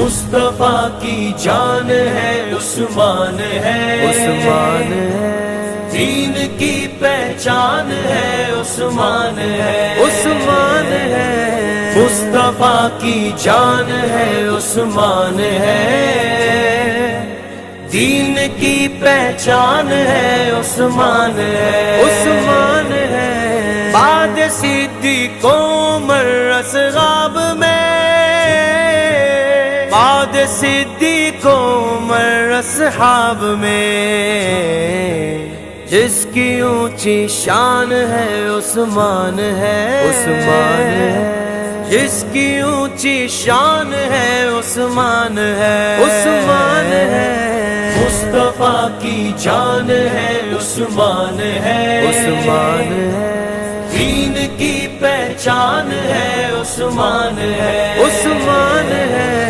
مصطفیٰ کی جان ہے عثمان ہے، عثمان ہے، دین کی پہچان ہے عثمان ہے، عثمان ہے، مصطفیٰ کی جان ہے عثمان ہے، دین کی پہچان ہے عثمان ہے، عثمان ہے، بعد صدیق عمر اصحاب میں، بعد صدیق عمر اصحاب میں، جس کی اونچی شان ہے عثمان ہے، عثمان ہے، جس کی اونچی شان ہے عثمان ہے، عثمان ہے، مصطفیٰ کی جان ہے عثمان ہے، عثمان ہے، دین کی پہچان ہے عثمان ہے، عثمان ہے،